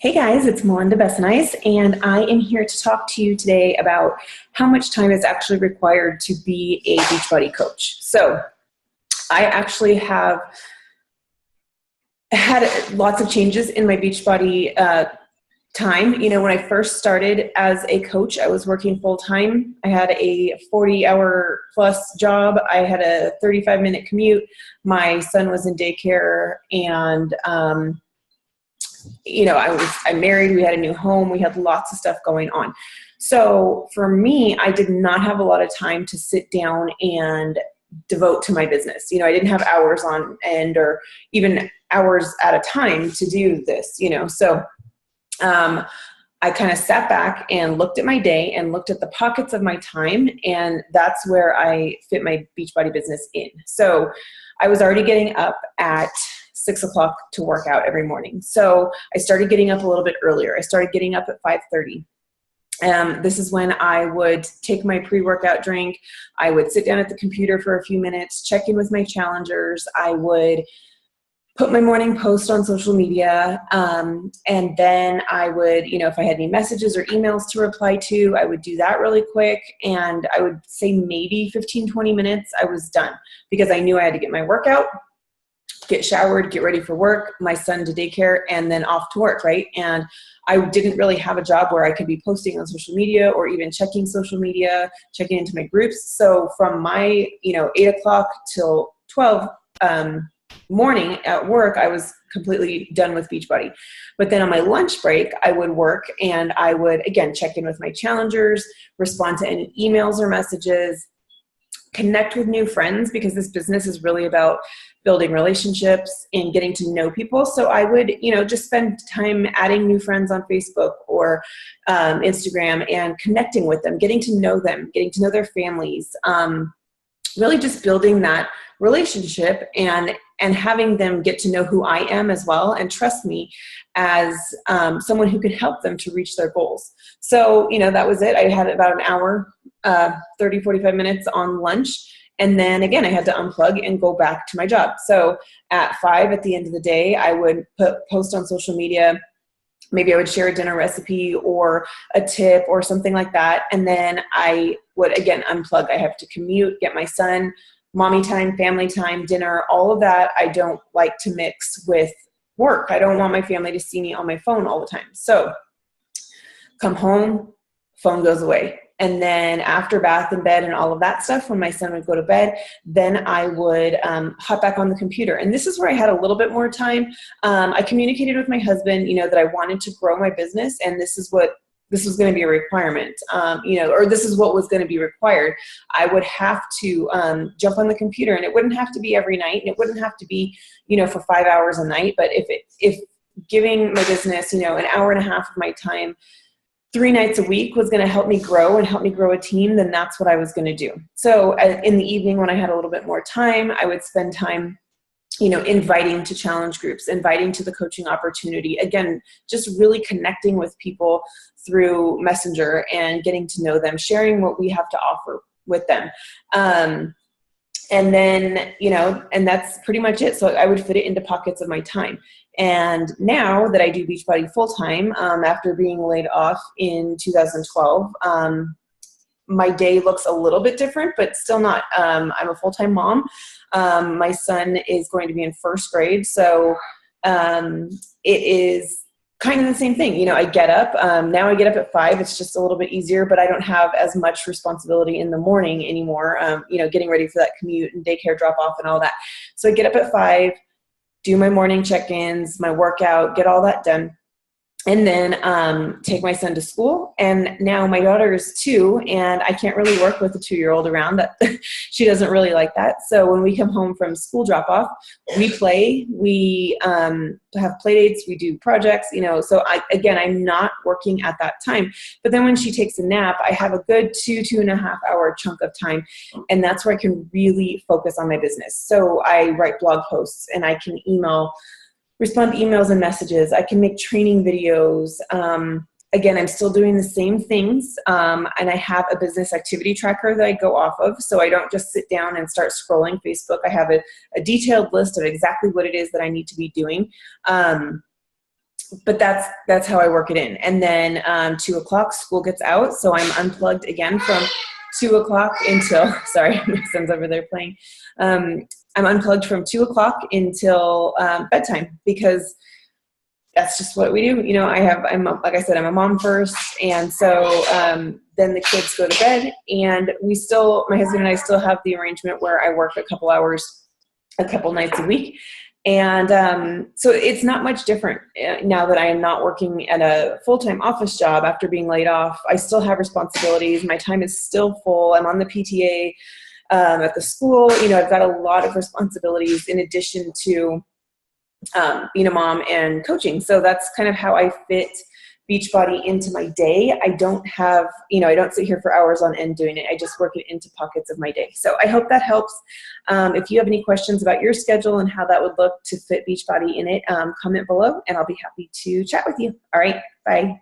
Hey guys, it's Melinda Bessanice, and I am here to talk to you today about how much time is actually required to be a Beachbody coach. So I actually have had lots of changes in my Beachbody time. You know, when I first started as a coach, I was working full time. I had a 40-hour plus job. I had a 35-minute commute. My son was in daycare, and I'm married, we had a new home, we had lots of stuff going on. So for me, I did not have a lot of time to sit down and devote to my business. You know, I didn't have hours on end or even hours at a time to do this, So I kind of sat back and looked at my day and looked at the pockets of my time, and that's where I fit my Beachbody business in. So I was already getting up at 6 o'clock to work out every morning. So I started getting up a little bit earlier. I started getting up at 5:30. This is when I would take my pre-workout drink. I would sit down at the computer for a few minutes, check in with my challengers. I would put my morning post on social media. And then I would, if I had any messages or emails to reply to, I would do that really quick. And I would say maybe 15-20 minutes, I was done, because I knew I had to get my workout, get showered, get ready for work, my son to daycare, and then off to work, right? And I didn't really have a job where I could be posting on social media or even checking social media, checking into my groups. So from my, 8 o'clock till 12 morning at work, I was completely done with Beachbody. But then on my lunch break, I would work, and I would, again, check in with my challengers, respond to any emails or messages, connect with new friends, because this business is really about building relationships and getting to know people. So I would, just spend time adding new friends on Facebook or Instagram and connecting with them, getting to know them, getting to know their families, really just building that relationship and having them get to know who I am as well and trust me as someone who can help them to reach their goals. So, that was it. I had about an hour, 30, 45 minutes on lunch. And then again, I had to unplug and go back to my job. So at 5 at the end of the day, I would post on social media. Maybe I would share a dinner recipe or a tip or something like that. And then I would, again, unplug. I have to commute, get my son, mommy time, family time, dinner, all of that. I don't like to mix with work. I don't want my family to see me on my phone all the time. So come home, phone goes away. And then after bath and bed and all of that stuff, when my son would go to bed, then I would hop back on the computer. And this is where I had a little bit more time. I communicated with my husband, that I wanted to grow my business, and this was going to be a requirement, or this is what was going to be required. I would have to jump on the computer, and it wouldn't have to be every night, and it wouldn't have to be, for 5 hours a night. But if giving my business, an hour and a half of my time 3 nights a week was going to help me grow and help me grow a team, then that's what I was going to do. So in the evening, when I had a little bit more time, I would spend time, inviting to challenge groups, inviting to the coaching opportunity. Again, just really connecting with people through Messenger and getting to know them, sharing what we have to offer with them. And then, and that's pretty much it. So I would fit it into pockets of my time. And now that I do Beachbody full-time, after being laid off in 2012, my day looks a little bit different, but still not. I'm a full-time mom. My son is going to be in first grade. So it is kind of the same thing. I get up. Now I get up at 5. It's just a little bit easier, but I don't have as much responsibility in the morning anymore, getting ready for that commute and daycare drop-off and all that. So I get up at 5, do my morning check-ins, my workout, get all that done, and then take my son to school. And now my daughter is 2, and I can't really work with a 2-year-old around. That she doesn't really like that. So when we come home from school drop-off, we play, we have play dates, we do projects, so I'm not working at that time. But then when she takes a nap, I have a good 2.5 hour chunk of time, and that's where I can really focus on my business. So I write blog posts, and I can respond to emails and messages. I can make training videos. Again, I'm still doing the same things, and I have a business activity tracker that I go off of, so I don't just sit down and start scrolling Facebook. I have a detailed list of exactly what it is that I need to be doing. but that's how I work it in. And then 2 o'clock, school gets out, so I'm unplugged again from 2 o'clock until, sorry, my son's over there playing. I'm unplugged from 2 o'clock until bedtime, because that's just what we do. You know, like I said, I'm a mom first. And so then the kids go to bed, and my husband and I still have the arrangement where I work a couple hours, a couple nights a week. And so it's not much different now that I am not working at a full-time office job after being laid off. I still have responsibilities. My time is still full. I'm on the PTA at the school. You know, I've got a lot of responsibilities in addition to being a mom and coaching. So that's kind of how I fit Beachbody into my day. I don't sit here for hours on end doing it. I just work it into pockets of my day. So I hope that helps. If you have any questions about your schedule and how that would look to fit Beachbody in it, comment below, and I'll be happy to chat with you. All right, bye.